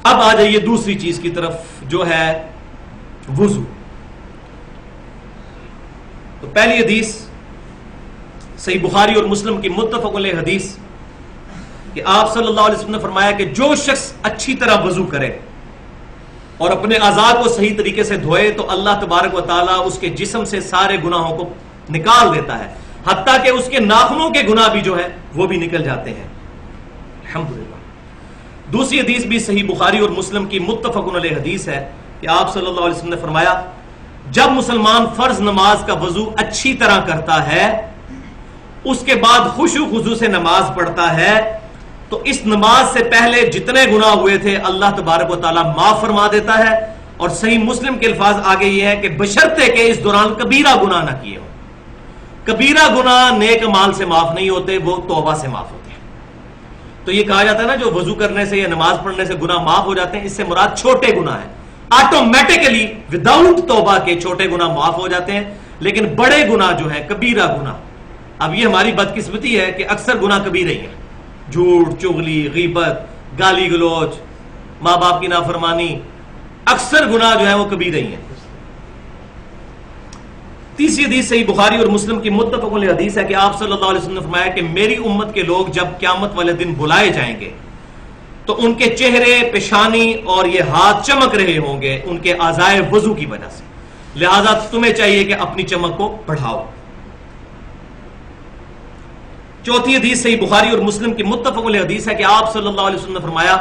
اب آ جائیے دوسری چیز کی طرف جو ہے وضو. تو پہلی حدیث صحیح بخاری اور مسلم کی متفق علیہ حدیث کہ آپ صلی اللہ علیہ وسلم نے فرمایا کہ جو شخص اچھی طرح وضو کرے اور اپنے اعضاء کو صحیح طریقے سے دھوئے تو اللہ تبارک و تعالیٰ اس کے جسم سے سارے گناہوں کو نکال دیتا ہے، حتیٰ کہ اس کے ناخنوں کے گناہ بھی جو ہے وہ بھی نکل جاتے ہیں. الحمدللہ. دوسری حدیث بھی صحیح بخاری اور مسلم کی متفق علیہ حدیث ہے کہ آپ صلی اللہ علیہ وسلم نے فرمایا جب مسلمان فرض نماز کا وضو اچھی طرح کرتا ہے، اس کے بعد خشوع خضوع سے نماز پڑھتا ہے، تو اس نماز سے پہلے جتنے گناہ ہوئے تھے اللہ تبارک و تعالیٰ معاف فرما دیتا ہے. اور صحیح مسلم کے الفاظ آگے یہ ہے کہ بشرطے کہ اس دوران کبیرہ گناہ نہ کیے ہوں. کبیرہ گناہ نیک مال سے معاف نہیں ہوتے، وہ توبہ سے معاف ہوتے ہیں. تو یہ کہا جاتا ہے نا جو وضو کرنے سے یا نماز پڑھنے سے گناہ معاف ہو جاتے ہیں، اس سے مراد چھوٹے گناہ ہیں. آٹومیٹیکلی وداؤٹ توبہ کے چھوٹے گناہ معاف ہو جاتے ہیں، لیکن بڑے گناہ جو ہیں کبیرہ گناہ، اب یہ ہماری بدقسمتی ہے کہ اکثر گناہ کبیرہ ہی ہیں. جھوٹ، چغلی، غیبت، گالی گلوچ، ماں باپ کی نافرمانی، اکثر گناہ جو ہیں وہ کبیرہ ہی ہیں. تیسری حدیث صحیح بخاری اور مسلم کی متفق علیہ حدیث ہے کہ آپ صلی اللہ علیہ وسلم نے فرمایا کہ میری امت کے لوگ جب قیامت والے دن بلائے جائیں گے تو ان کے چہرے، پیشانی اور یہ ہاتھ چمک رہے ہوں گے ان کے اعضائے وضو کی وجہ سے، لہذا تمہیں چاہیے کہ اپنی چمک کو بڑھاؤ. چوتھی حدیث صحیح بخاری اور مسلم کی متفق علیہ حدیث ہے کہ آپ صلی اللہ علیہ وسلم نے فرمایا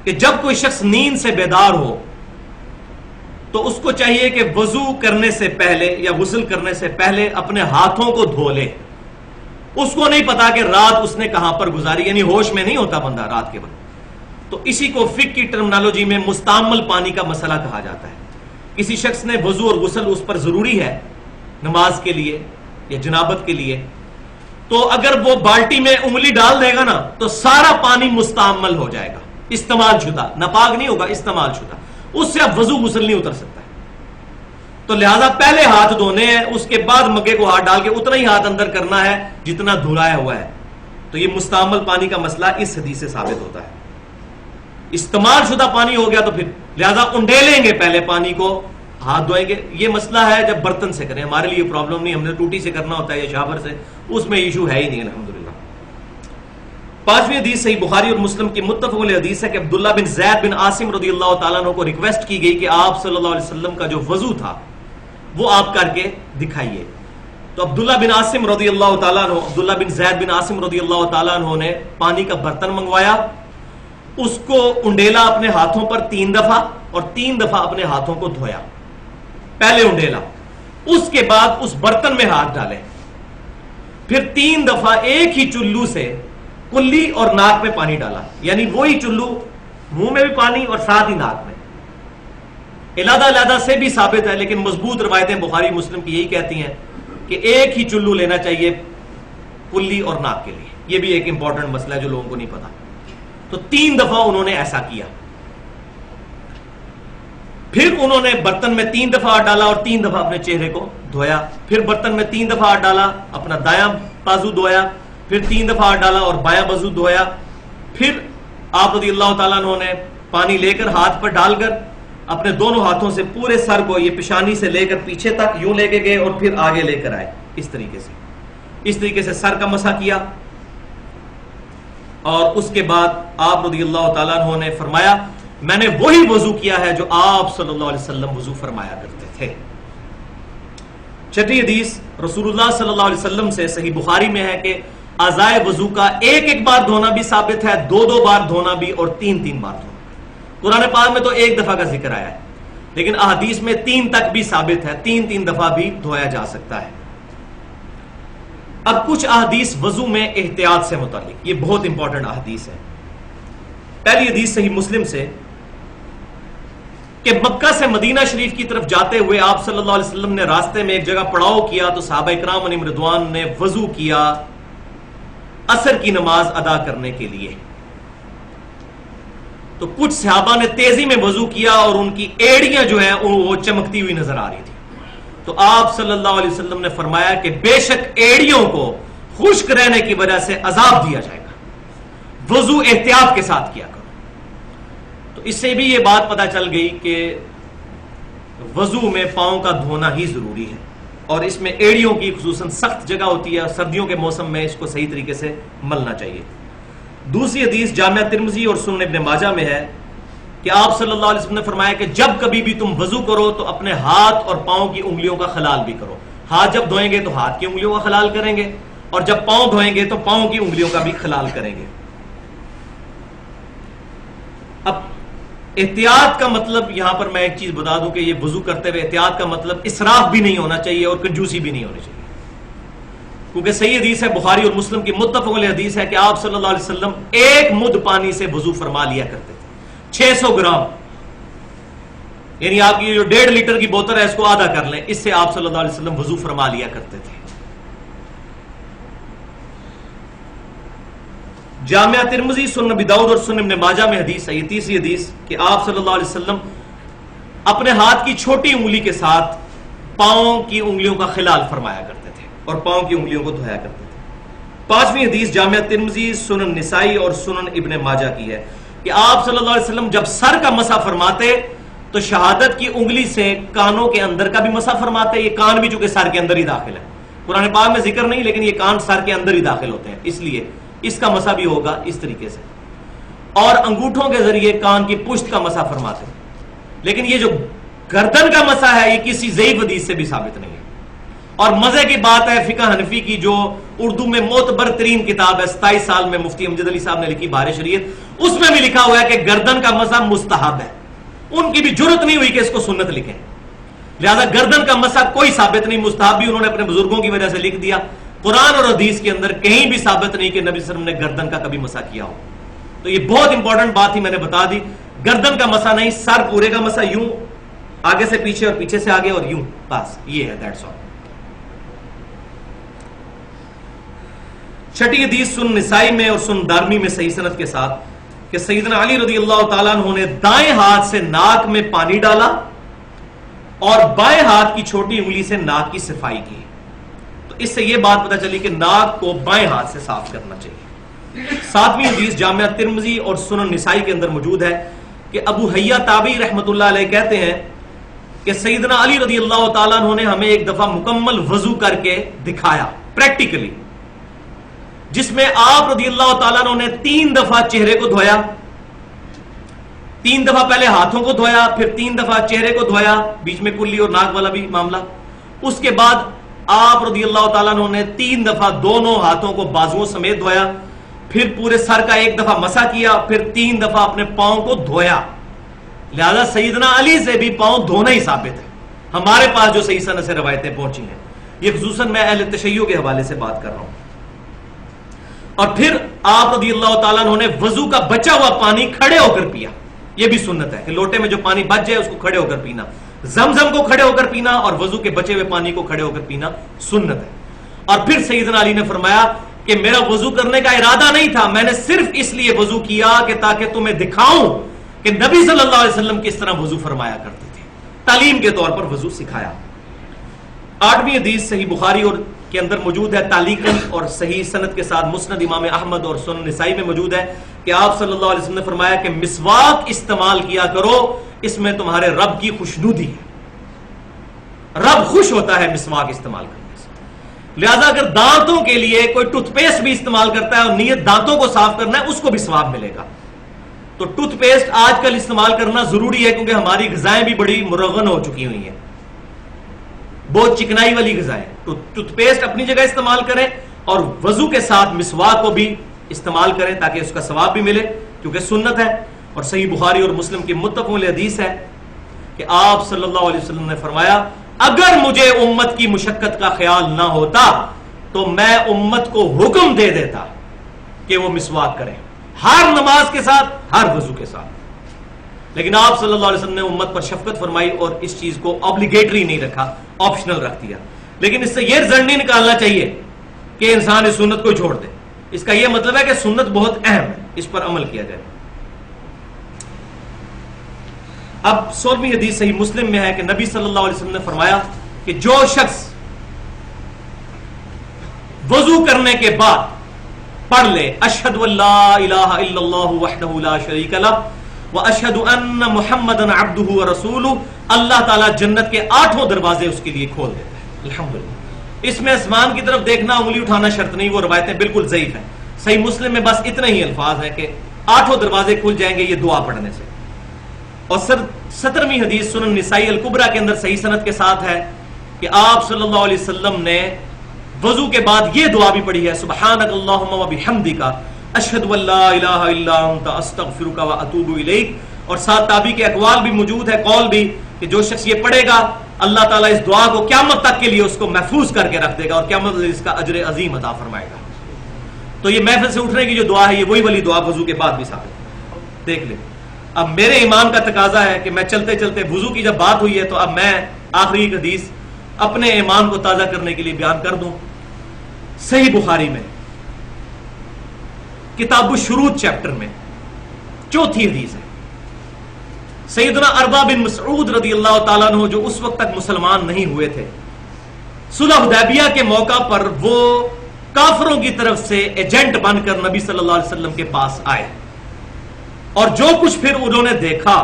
کہ جب کوئی شخص نیند سے بیدار ہو تو اس کو چاہیے کہ وضو کرنے سے پہلے یا غسل کرنے سے پہلے اپنے ہاتھوں کو دھو لے. اس کو نہیں پتا کہ رات اس نے کہاں پر گزاری، یعنی ہوش میں نہیں ہوتا بندہ رات کے وقت. تو اسی کو فقہ کی ٹرمنالوجی میں مستعمل پانی کا مسئلہ کہا جاتا ہے. کسی شخص نے وضو اور غسل اس پر ضروری ہے نماز کے لیے یا جنابت کے لیے، تو اگر وہ بالٹی میں انگلی ڈال دے گا نا تو سارا پانی مستعمل ہو جائے گا، استعمال شدہ، ناپاک نہیں ہوگا، استعمال شدہ. اس سے اب وضو غسل نہیں اتر سکتا ہے. تو لہذا پہلے ہاتھ دھونے ہیں، اس کے بعد مگے کو ہاتھ ڈال کے اتنا ہی ہاتھ اندر کرنا ہے جتنا دھلایا ہوا ہے. تو یہ مستعمل پانی کا مسئلہ اس حدیث سے ثابت ہوتا ہے. استعمال شدہ پانی ہو گیا تو پھر لہذا انڈیلیں گے پہلے پانی کو، ہاتھ دھوئیں گے. یہ مسئلہ ہے جب برتن سے کریں، ہمارے لیے پرابلم نہیں، ہم نے ٹوٹی سے کرنا ہوتا ہے یا شاور سے، اس میں ایشو ہے ہی نہیں الحمدللہ. پانچویں حدیث صحیح بخاری اور مسلم کی متفق علیہ حدیث ہے کہ عبداللہ بن زید بن عاصم رضی اللہ تعالیٰ عنہ کو ریکویسٹ کی گئی کہ آپ صلی اللہ علیہ وسلم کا جو وضو تھا وہ آپ کر کے دکھائیے. تو عبداللہ بن عاصم رضی اللہ تعالیٰ عنہ، عبداللہ بن زید بن عاصم رضی اللہ تعالیٰ عنہ نے پانی کا برتن منگوایا، اس کو انڈیلا اپنے ہاتھوں پر 3 دفعہ اور 3 دفعہ اپنے ہاتھوں کو دھویا. پہلے انڈیلا، اس کے بعد اس برتن میں ہاتھ ڈالے، پھر 3 دفعہ ایک ہی چلو سے کلی اور ناک میں پانی ڈالا، یعنی وہی چلو، منہ میں بھی پانی اور ساتھ ہی ناک میں. علیحدہ علیحدہ سے بھی ثابت ہے، لیکن مضبوط روایتیں بخاری مسلم کی یہی کہتی ہیں کہ ایک ہی چلو لینا چاہیے کلی اور ناک کے لیے. یہ بھی ایک امپورٹنٹ مسئلہ ہے جو لوگوں کو نہیں پتا. تو 3 دفعہ انہوں نے ایسا کیا. پھر انہوں نے برتن میں 3 دفعہ ہاتھ ڈالا اور 3 دفعہ اپنے چہرے کو دھویا. پھر برتن میں 3 دفعہ ہاتھ ڈالا، اپنا دایاں بازو دھویا، پھر 3 دفعہ ہاتھ ڈالا اور بایاں بازو دھویا. پھر آپ رضی اللہ تعالیٰ عنہ نے پانی لے کر ہاتھ پر ڈال کر اپنے دونوں ہاتھوں سے پورے سر کو، یہ پیشانی سے لے کر پیچھے تک یوں لے کے گئے اور پھر آگے لے کر آئے. اس طریقے سے سر کا مسح کیا. اور اس کے بعد آپ رضی اللہ تعالیٰ عنہ نے فرمایا میں نے وہی وضو کیا ہے جو آپ صلی اللہ علیہ وسلم وضو فرمایا کرتے تھے. چھٹی حدیث رسول اللہ صلی اللہ علیہ وسلم سے صحیح بخاری میں ہے کہ اعضائے وضو کا ایک بار دھونا بھی ثابت ہے، 2 بار دھونا بھی اور 3 بار دھونا. قرآن پاک میں تو 1 دفعہ کا ذکر آیا ہے، لیکن احادیث میں 3 تک بھی ثابت ہے، 3 دفعہ بھی دھویا جا سکتا ہے. اب کچھ احادیث وضو میں احتیاط سے متعلق، یہ بہت امپورٹنٹ احادیث ہے. پہلی حدیث صحیح مسلم سے کہ مکہ سے مدینہ شریف کی طرف جاتے ہوئے آپ صلی اللہ علیہ وسلم نے راستے میں ایک جگہ پڑاؤ کیا تو صحابہ کرام علیہم رضوان نے وضو کیا عصر کی نماز ادا کرنے کے لیے. تو کچھ صحابہ نے تیزی میں وضو کیا اور ان کی ایڑیاں جو ہیں وہ چمکتی ہوئی نظر آ رہی تھی. تو آپ صلی اللہ علیہ وسلم نے فرمایا کہ بے شک ایڑیوں کو خشک رہنے کی وجہ سے عذاب دیا جائے گا، وضو احتیاط کے ساتھ کیا کرو. تو تو اس سے بھی یہ بات پتہ چل گئی کہ وضو میں پاؤں کا دھونا ہی ضروری ہے، اور اس میں ایڑیوں کی خصوصاً سخت جگہ ہوتی ہے، سردیوں کے موسم میں اس کو صحیح طریقے سے ملنا چاہیے۔ دوسری حدیث جامعہ ترمذی اور سنن ابن ماجہ میں ہے کہ آپ صلی اللہ علیہ وسلم نے فرمایا کہ جب کبھی بھی تم وضو کرو تو اپنے ہاتھ اور پاؤں کی انگلیوں کا خلال بھی کرو۔ ہاتھ جب دھوئیں گے تو ہاتھ کی انگلیوں کا خلال کریں گے، اور جب پاؤں دھوئیں گے تو پاؤں کی انگلیوں کا بھی خلال کریں گے۔ اب احتیاط کا مطلب یہاں پر میں ایک چیز بتا دوں کہ یہ وضو کرتے ہوئے احتیاط کا مطلب اسراف بھی نہیں ہونا چاہیے اور کنجوسی بھی نہیں ہونی چاہیے، کیونکہ صحیح حدیث ہے، بخاری اور مسلم کی متفق علیہ حدیث ہے کہ آپ صلی اللہ علیہ وسلم ایک مد پانی سے وضو فرما لیا کرتے تھے، 600 گرام، یعنی آپ کی جو 1.5 لیٹر کی بوتل ہے اس کو آدھا کر لیں، اس سے آپ صلی اللہ علیہ وسلم وضو فرما لیا کرتے تھے۔ جامعہ ترمذی، سنن ابی داؤد اور سنن ابن ماجہ میں حدیث ہے، یہ تیسری حدیث، کہ آپ صلی اللہ علیہ وسلم اپنے ہاتھ کی چھوٹی انگلی کے ساتھ پاؤں کی انگلیوں کا خلال فرمایا کرتے تھے اور پاؤں کی انگلیوں کو دھویا کرتے تھے۔ پانچویں حدیث جامعہ ترمذی، سنن نسائی اور سنن ابن ماجہ کی ہے کہ آپ صلی اللہ علیہ وسلم جب سر کا مسح فرماتے تو شہادت کی انگلی سے کانوں کے اندر کا بھی مسح فرماتے، یہ کان بھی چونکہ سر کے اندر ہی داخل ہے، قرآن پاک میں ذکر نہیں لیکن یہ کان سر کے اندر ہی داخل ہوتے ہیں، اس لیے اس کا مسح بھی ہوگا اس طریقے سے، اور انگوٹھوں کے ذریعے کان کی پشت کا مسح فرماتے ہیں۔ لیکن یہ جو گردن کا مسح ہے یہ کسی ضعیف حدیث سے بھی ثابت نہیں ہے، اور مزے کی بات ہے فقہ حنفی کی جو اردو میں معتبر ترین کتاب ہے، 27 سال میں مفتی امجد علی صاحب نے لکھی بہار شریعت، اس میں بھی لکھا ہوا ہے کہ گردن کا مسح مستحب ہے، ان کی بھی جرت نہیں ہوئی کہ اس کو سنت لکھیں، لہذا گردن کا مسح کوئی ثابت نہیں، مستحب بھی انہوں نے اپنے بزرگوں کی وجہ سے لکھ دیا، قرآن اور حدیث کے اندر کہیں بھی ثابت نہیں کہ نبی صلی اللہ علیہ وسلم نے گردن کا کبھی مسح کیا ہو۔ تو یہ بہت امپورٹنٹ بات ہی میں نے بتا دی، گردن کا مسح نہیں، سر پورے کا مسح، یوں آگے سے پیچھے اور پیچھے سے آگے اور یوں، بس یہ ہے، دیٹس آل۔ چھٹی حدیث سنن نسائی میں اور سنن دارمی میں صحیح سند کے ساتھ کہ سیدنا علی رضی اللہ تعالیٰ عنہ نے دائیں ہاتھ سے ناک میں پانی ڈالا اور بائیں ہاتھ کی چھوٹی انگلی سے ناک کی صفائی کی، تو اس سے یہ بات پتہ چلی کہ ناک کو بائیں ہاتھ سے صاف کرنا چاہیے۔ ساتویں حدیث جامعہ ترمذی اور سنن نسائی کے اندر موجود ہے کہ ابو حیا تابعی رحمۃ اللہ علیہ کہتے ہیں کہ سیدنا علی رضی اللہ تعالیٰ عنہ نے ہمیں ایک دفعہ مکمل وضو کر کے دکھایا پریکٹیکلی، جس میں آپ رضی اللہ تعالیٰ عنہ نے 3 دفعہ چہرے کو دھویا، 3 دفعہ پہلے ہاتھوں کو دھویا، پھر 3 دفعہ چہرے کو دھویا، بیچ میں کلی اور ناک والا بھی معاملہ، اس کے بعد آپ رضی اللہ تعالیٰ عنہ نے 3 دفعہ دونوں ہاتھوں کو بازوؤں سمیت دھویا، پھر پورے سر کا 1 دفعہ مسح کیا، پھر 3 دفعہ اپنے پاؤں کو دھویا۔ لہذا سیدنا علی سے بھی پاؤں دھونا ہی ثابت ہے، ہمارے پاس جو صحیح سند سے روایتیں پہنچی ہیں، یہ خصوصاً میں اہل تشیع کے حوالے سے بات کر رہا ہوں۔ اور پھر آپ رضی اللہ تعالیٰ عنہ نے وضو کا بچا ہوا پانی کھڑے ہو کر پیا، یہ بھی سنت ہے کہ لوٹے میں جو پانی بچ جائے اس کو کھڑے ہو کر پینا، زمزم کو کھڑے ہو کر پینا اور وضو کے بچے ہوئے پانی کو کھڑے ہو کر پینا سنت ہے۔ اور پھر سیدنا علی نے فرمایا کہ میرا وضو کرنے کا ارادہ نہیں تھا، میں نے صرف اس لیے وضو کیا کہ تاکہ تمہیں دکھاؤں کہ نبی صلی اللہ علیہ وسلم کس طرح وضو فرمایا کرتے تھے، تعلیم کے طور پر وضو سکھایا۔ 8ویں حدیث صحیح بخاری اور کے اندر موجود ہے تعلیقاً اور صحیح سند کے ساتھ، مسند امام احمد اور سنن نسائی میں موجود ہے کہ آپ صلی اللہ علیہ وسلم نے فرمایا کہ مسواک استعمال کیا کرو، اس میں تمہارے رب کی خوشنودی ہے، رب خوش ہوتا ہے مسواک استعمال کرنے سے۔ لہذا اگر دانتوں کے لیے کوئی ٹوتھ پیسٹ بھی استعمال کرتا ہے اور نیت دانتوں کو صاف کرنا ہے، اس کو بھی ثواب ملے گا۔ تو ٹوتھ پیسٹ آج کل استعمال کرنا ضروری ہے کیونکہ ہماری غذائیں بھی بڑی مرغن ہو چکی ہوئی ہیں، بہت چکنائی والی غذائیں۔ ٹوتھ پیسٹ اپنی جگہ استعمال کریں اور وضو کے ساتھ مسواک کو بھی استعمال کریں تاکہ اس کا ثواب بھی ملے، کیونکہ سنت ہے۔ اور صحیح بخاری اور مسلم کی متفق علیہ حدیث ہے کہ آپ صلی اللہ علیہ وسلم نے فرمایا اگر مجھے امت کی مشقت کا خیال نہ ہوتا تو میں امت کو حکم دے دیتا کہ وہ مسواک کریں، ہر نماز کے ساتھ، ہر وضو کے ساتھ۔ لیکن آپ صلی اللہ علیہ وسلم نے امت پر شفقت فرمائی اور اس چیز کو obligatory نہیں رکھا، آپشنل رکھ دیا۔ لیکن اس سے یہ رزلٹ نہیں نکالنا چاہیے کہ انسان اس سنت کو چھوڑ دے، اس کا یہ مطلب ہے کہ سنت بہت اہم ہے، اس پر عمل کیا جائے۔ اب 16ویں حدیث صحیح مسلم میں ہے کہ نبی صلی اللہ علیہ وسلم نے فرمایا کہ جو شخص وضو کرنے کے بعد پڑھ لے اشہد ان لا الہ الا اللہ وحدہ لا شریک لہ واشهد ان محمدا عبده ورسوله، اللہ تعالیٰ جنت کے 8 دروازے اس کے لیے کھول دیتا ہے. الحمدللہ. اس میں آسمان کی طرف دیکھنا انگلی اٹھانا شرط نہیں، وہ روایتیں بالکل ضعیف ہیں. صحیح مسلم میں بس اتنے ہی الفاظ ہیں کہ 8 دروازے کھل جائیں گے یہ دعا پڑھنے سے. اور 17ویں حدیث سنن نسائی الکبریٰ کے اندر صحیح سند کے ساتھ ہے کہ آپ صلی اللہ علیہ وسلم نے وضو کے بعد یہ دعا بھی پڑھی ہے، سبحانک اللہم و بحمدک اشہد ان لا الہ الا انت استغفرک و اتوب الیک. اور ساتھ تابعی کے اقوال بھی موجود ہے، قول بھی، کہ جو شخص یہ پڑھے گا اللہ تعالیٰ اس دعا کو قیامت تک کے لیے اس کو محفوظ کر کے رکھ دے گا اور قیامت تک اس کا اجر عظیم عطا فرمائے گا. تو یہ محفل سے اٹھنے کی جو دعا ہے یہ وہی والی دعا وضو کے بعد بھی ثابت ہے. دیکھ لیں. اب میرے ایمان کا تقاضا ہے کہ میں چلتے چلتے وضو کی جب بات ہوئی ہے تو اب میں آخری حدیث اپنے ایمان کو تازہ کرنے کے لیے بیان کر دوں. صحیح بخاری میں کتاب الشروط چیپٹر میں 4تھی حدیث ہے. سیدنا اربا بن مسعود رضی اللہ تعالیٰ عنہ جو اس وقت تک مسلمان نہیں ہوئے تھے، صلح حدیبیہ کے موقع پر وہ کافروں کی طرف سے ایجنٹ بن کر نبی صلی اللہ علیہ وسلم کے پاس آئے، اور جو کچھ پھر انہوں نے دیکھا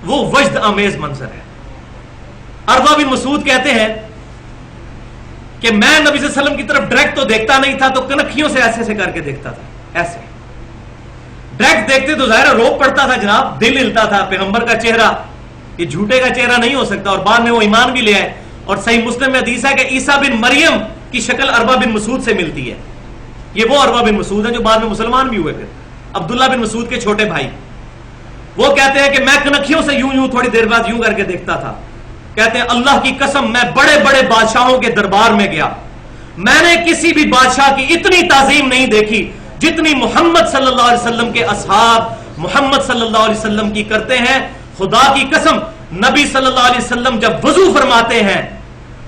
وہ وجد آمیز منظر ہے. اربا بن مسعود کہتے ہیں کہ میں نبی صلی اللہ علیہ وسلم کی طرف ڈائریکٹ تو دیکھتا نہیں تھا، تو کنکھیوں سے ایسے ایسے کر کے دیکھتا تھا. ایسے ڈائریکٹ دیکھتے تو ظاہر روپ پڑتا تھا جناب، دل ہلتا تھا. پیغمبر کا چہرہ یہ جھوٹے کا چہرہ نہیں ہو سکتا. اور بعد میں وہ ایمان بھی لے آئے. اور صحیح مسلم میں حدیث ہے کہ عیسیٰ بن مریم کی شکل اربا بن مسعود سے ملتی ہے. یہ وہ اربا بن مسعود ہیں جو بعد میں مسلمان بھی ہوئے. پھر عبداللہ بن مسعود کے چھوٹے بھائی، وہ کہتے ہیں کہ میں کنکھیوں سے یوں تھوڑی دیر بعد یوں کر کے دیکھتا تھا. کہتے ہیں اللہ کی قسم میں بڑے بڑے بادشاہوں کے دربار میں گیا، میں نے کسی بھی بادشاہ کی اتنی تعظیم نہیں دیکھی جتنی محمد صلی اللہ علیہ وسلم کے اصحاب محمد صلی اللہ علیہ وسلم کی کرتے ہیں. خدا کی قسم نبی صلی اللہ علیہ وسلم جب وضو فرماتے ہیں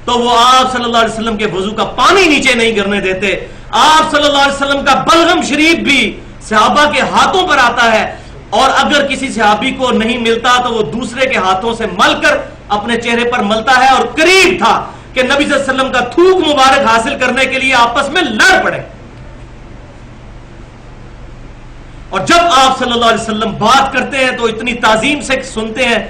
تو وہ آپ صلی اللہ علیہ وسلم کے وضو کا پانی نیچے نہیں گرنے دیتے. آپ صلی اللہ علیہ وسلم کا بلغم شریف بھی صحابہ کے ہاتھوں پر آتا ہے، اور اگر کسی صحابی کو نہیں ملتا تو وہ دوسرے کے ہاتھوں سے مل کر اپنے چہرے پر ملتا ہے. اور قریب تھا کہ نبی صلی اللہ علیہ وسلم کا تھوک مبارک حاصل کرنے کے لیے آپس میں لڑ پڑے. اور جب آپ صلی اللہ علیہ وسلم بات کرتے ہیں تو اتنی تعظیم سے سنتے ہیں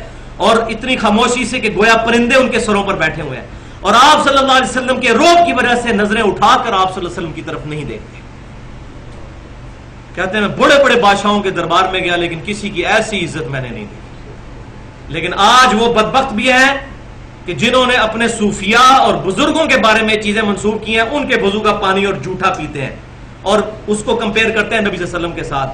اور اتنی خاموشی سے کہ گویا پرندے ان کے سروں پر بیٹھے ہوئے ہیں. اور آپ صلی اللہ علیہ وسلم کے روب کی وجہ سے نظریں اٹھا کر آپ صلی اللہ علیہ وسلم کی طرف نہیں دیکھتے. کہتے ہیں میں بڑے بڑے بادشاہوں کے دربار میں گیا لیکن کسی کی ایسی عزت میں نے نہیں دیکھی. لیکن آج وہ بدبخت بھی ہیں کہ جنہوں نے اپنے صوفیاء اور بزرگوں کے بارے میں چیزیں منسوب کی ہیں، ان کے وضو کا پانی اور جھوٹا پیتے ہیں اور اس کو کمپیئر کرتے ہیں نبی صلی اللہ علیہ وسلم کے ساتھ.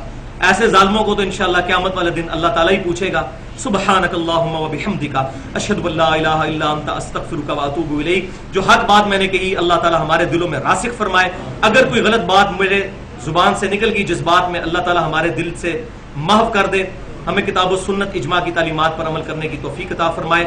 ایسے ظالموں کو تو انشاءاللہ قیامت والے دن اللہ تعالیٰ ہی پوچھے گا. سبحانک اللہم و بحمدک اشہد ان لا الہ الا انت استغفرک و اتوب الیک. جو حق بات میں نے کہی اللہ تعالیٰ ہمارے دلوں میں راسخ فرمائے. اگر کوئی غلط بات میرے زبان سے نکل گئی جس بات میں اللہ تعالیٰ ہمارے دل سے محو کر دے. ہمیں کتاب و سنت اجماع کی تعلیمات پر عمل کرنے کی توفیق عطا فرمائے.